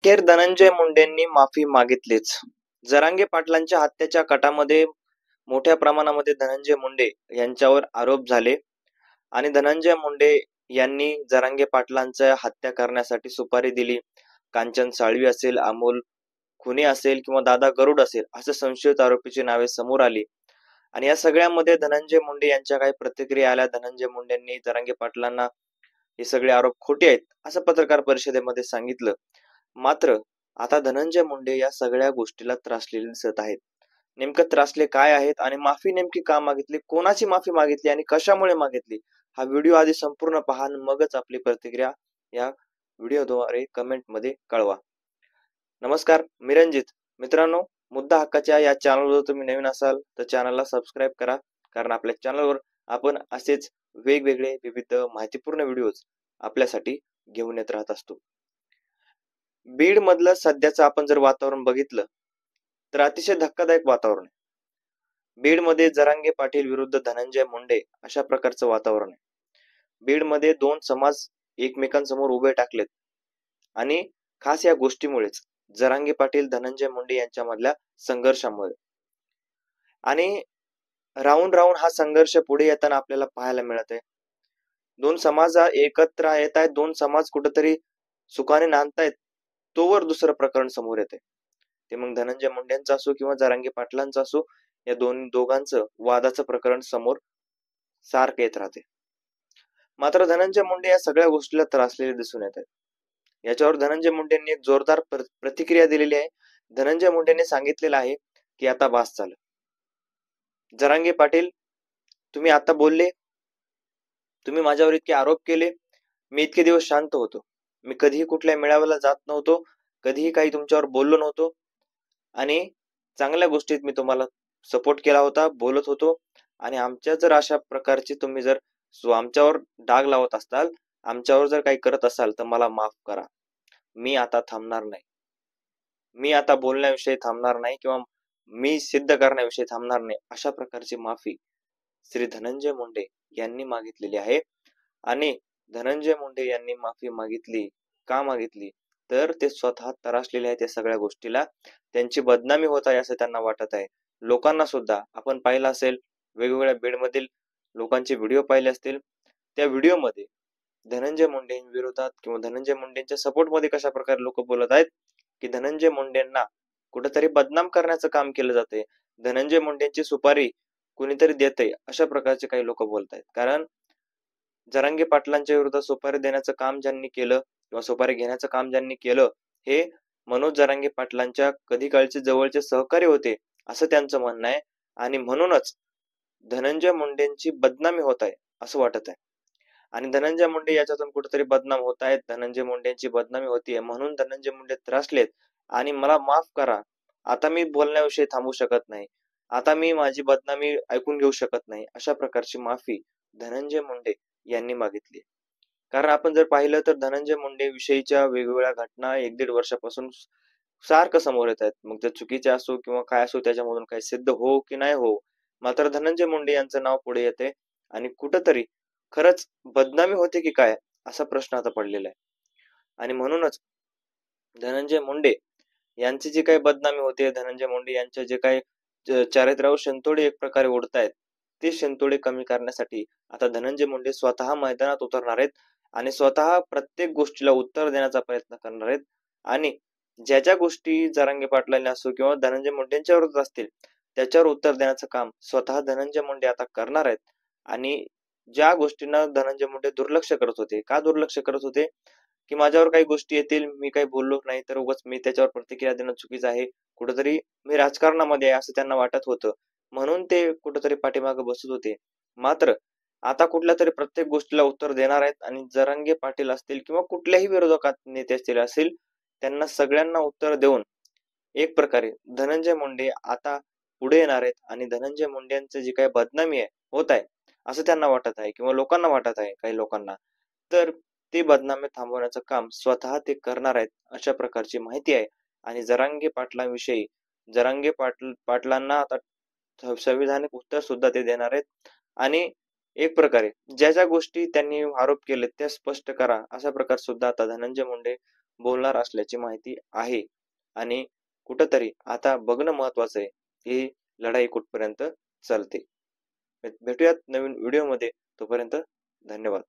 अखेर धनंजय मुंडेंनी माफी मागितलीच. जरांगे पाटलांच्या हत्येच्या कटामध्ये मोठ्या प्रमाणामध्ये धनंजय मुंडे यांच्यावर आरोप झाले आणि धनंजय मुंडे यांनी जरांगे पाटलांच्या हत्या करण्यासाठी सुपारी दिली. कांचन साळवी असेल, अमोल खुने असेल किंवा दादा गरुड असेल असे संशयित आरोपीची नावे समोर आली आणि या सगळ्यामध्ये धनंजय मुंडे यांच्या काही प्रतिक्रिया आल्या. धनंजय मुंडेंनी जरांगे पाटलांना हे सगळे आरोप खोटे आहेत असं पत्रकार परिषदेमध्ये सांगितलं. मात्र आता धनंजय मुंडे या सगळ्या गोष्टीला त्रासलेले दिसत आहेत. नेमकं त्रासले काय आहेत आणि माफी नेमकी का मागितली, कोणाची माफी मागितली आणि कशामुळे मागितली, हा व्हिडिओ आधी संपूर्ण पहा आणि मगच आपली प्रतिक्रिया या व्हिडिओद्वारे कमेंट मध्ये कळवा. नमस्कार, मी रंजित. मित्रांनो, मुद्दा हक्काच्या या चॅनलवर तुम्ही नवीन असाल तर चॅनलला सबस्क्राईब करा, कारण आपल्या चॅनलवर आपण असेच वेगवेगळे विविध माहितीपूर्ण व्हिडिओज आपल्यासाठी घेऊन येत राहत असतो. बीड मधलं सध्याचं आपण जर वातावरण बघितलं तर अतिशय धक्कादायक वातावरण आहे. बीड मध्ये जरांगे पाटील विरुद्ध धनंजय मुंडे अशा प्रकारचं वातावरण आहे. बीड मध्ये दोन समाज एकमेकांसमोर उभे टाकलेत आणि खास या गोष्टीमुळेच जरांगे पाटील धनंजय मुंडे यांच्यामधल्या संघर्षामुळे आणि राहून राहून हा संघर्ष पुढे येताना आपल्याला पाहायला मिळत आहे. दोन समाज एकत्र येत आहेत, दोन समाज कुठेतरी सुखाने नांदतायत, तोवर दुसरं प्रकरण समोर येते. ते मग धनंजय मुंडेंचं असो किंवा जरांगे पाटलांचं असो, या दोघांचं वादाचं प्रकरण समोर सारखं येत राहते. मात्र धनंजय मुंडे या सगळ्या गोष्टीला त्रासलेले दिसून येत आहेत. याच्यावर धनंजय मुंडेंनी एक जोरदार प्रतिक्रिया दिलेली आहे. धनंजय मुंडेंनी सांगितलेलं आहे की आता बास झालं. जरांगे पाटील, तुम्ही आता बोलले, तुम्ही माझ्यावर इतके आरोप केले, मी इतके दिवस शांत होतो, मी कधीही कुठल्या मेळाव्याला जात नव्हतो, कधीही काही तुमच्यावर बोललो नव्हतो आणि चांगल्या गोष्टीत मी तुम्हाला सपोर्ट केला होता, बोलत होतो. आणि आमच्या जर अशा प्रकारची तुम्ही जर आमच्यावर डाग लावत असाल, आमच्यावर जर काही करत असाल तर मला माफ करा. मी आता थांबणार नाही, मी आता बोलण्याविषयी थांबणार नाही किंवा मी सिद्ध करण्याविषयी थांबणार नाही, अशा प्रकारची माफी श्री धनंजय मुंडे यांनी मागितलेली आहे. आणि धनंजय मुंडे यांनी माफी मागितली का मागितली तर ते स्वतः त्रासलेले आहेत या सगळ्या गोष्टीला, त्यांची बदनामी होत आहे असं त्यांना वाटत आहे. लोकांना सुद्धा आपण पाहिलं असेल, वेगवेगळ्या बीडमधील लोकांचे व्हिडिओ पाहिले असतील, त्या व्हिडिओमध्ये धनंजय मुंडे विरोधात किंवा धनंजय मुंडेंच्या सपोर्ट मध्ये कशा प्रकारे लोक बोलत आहेत की धनंजय मुंडेंना कुठेतरी बदनाम करण्याचं काम केलं जाते, धनंजय मुंडेंची सुपारी कुणीतरी देते, अशा प्रकारचे काही लोक बोलत आहेत. कारण जरांगे पाटलांच्या विरोधात सुपारी देण्याचं काम ज्यांनी केलं किंवा सुपारी घेण्याचं काम ज्यांनी केलं हे मनोज जरांगे पाटलांच्या कधी काळचे जवळचे सहकारी होते असं त्यांचं म्हणणं आहे. आणि म्हणूनच धनंजय मुंडेंची बदनामी होत आहे असं वाटत आहे. आणि धनंजय मुंडे याच्यातून कुठेतरी बदनाम होत आहेत, धनंजय मुंडेंची बदनामी होतीये, म्हणून धनंजय मुंडे त्रासलेत आणि मला माफ करा, आता मी बोलण्याविषयी थांबू शकत नाही, आता मी माझी बदनामी ऐकून घेऊ शकत नाही, अशा प्रकारची माफी धनंजय मुंडे यांनी मागितली. कारण आपण जर पाहिलं तर धनंजय मुंडे विषयीच्या वेगवेगळ्या घटना 1-1.5 वर्षापासून सारखं समोर येत आहेत. मग ते चुकीचे असो किंवा काय असो, त्याच्यामधून काही सिद्ध हो की नाही हो, मात्र धनंजय मुंडे यांचं नाव पुढे येते आणि कुठंतरी खरंच बदनामी होते की काय असा प्रश्न आता पडलेला आहे. आणि म्हणूनच धनंजय मुंडे यांची जी काही बदनामी होते, धनंजय मुंडे यांचे जे काही चारित्र्यावर शिंतोडे एक प्रकारे उडतायत, ते शिंतोडे कमी करण्यासाठी आता धनंजय मुंडे स्वतः मैदानात उतरणार आहेत आणि स्वतः प्रत्येक गोष्टीला उत्तर देण्याचा प्रयत्न करणार आहेत. आणि ज्या ज्या गोष्टी जरांगे पाटलांनी असो किंवा धनंजय मुंडेंच्या विरोधात असतील त्याच्यावर उत्तर देण्याचं काम स्वतः धनंजय मुंडे आता करणार आहेत. आणि ज्या गोष्टींना धनंजय मुंडे दुर्लक्ष करत होते, का दुर्लक्ष करत होते की माझ्यावर काही गोष्टी येतील, मी काही बोललो नाही तर उगाच मी त्याच्यावर प्रतिक्रिया देणं चुकीचं आहे, कुठेतरी मी राजकारणामध्ये आहे असं त्यांना वाटत होतं, म्हणून ते कुठेतरी पाठीमागे बसत होते. मात्र आता कुठल्या तरी प्रत्येक गोष्टीला उत्तर देणार आहेत आणि जरांगे पाटील असतील किंवा कुठल्याही विरोधकात नेते असतील त्यांना सगळ्यांना उत्तर देऊन एक प्रकारे धनंजय मुंडे आता पुढे येणार आहेत. आणि धनंजय मुंडेंचं जी काही बदनामी आहे होत आहे असं त्यांना वाटत आहे किंवा लोकांना वाटत आहे, काही लोकांना, तर ते बदनामी थांबवण्याचं काम स्वतः ते करणार आहेत अशा प्रकारची माहिती आहे. आणि जरांगे पाटलांविषयी जरांगे पाटलांना आता संविधानिक उत्तर सुद्धा ते देणार आहेत. आणि एक प्रकारे ज्या ज्या गोष्टी त्यांनी आरोप केले त्या स्पष्ट करा अशा प्रकार सुद्धा आता धनंजय मुंडे बोलणार असल्याची माहिती आहे आणि कुठंतरी आता बघणं महत्वाचं आहे ही लढाई कुठपर्यंत चालते. भेटूयात नवीन व्हिडिओमध्ये. तोपर्यंत धन्यवाद.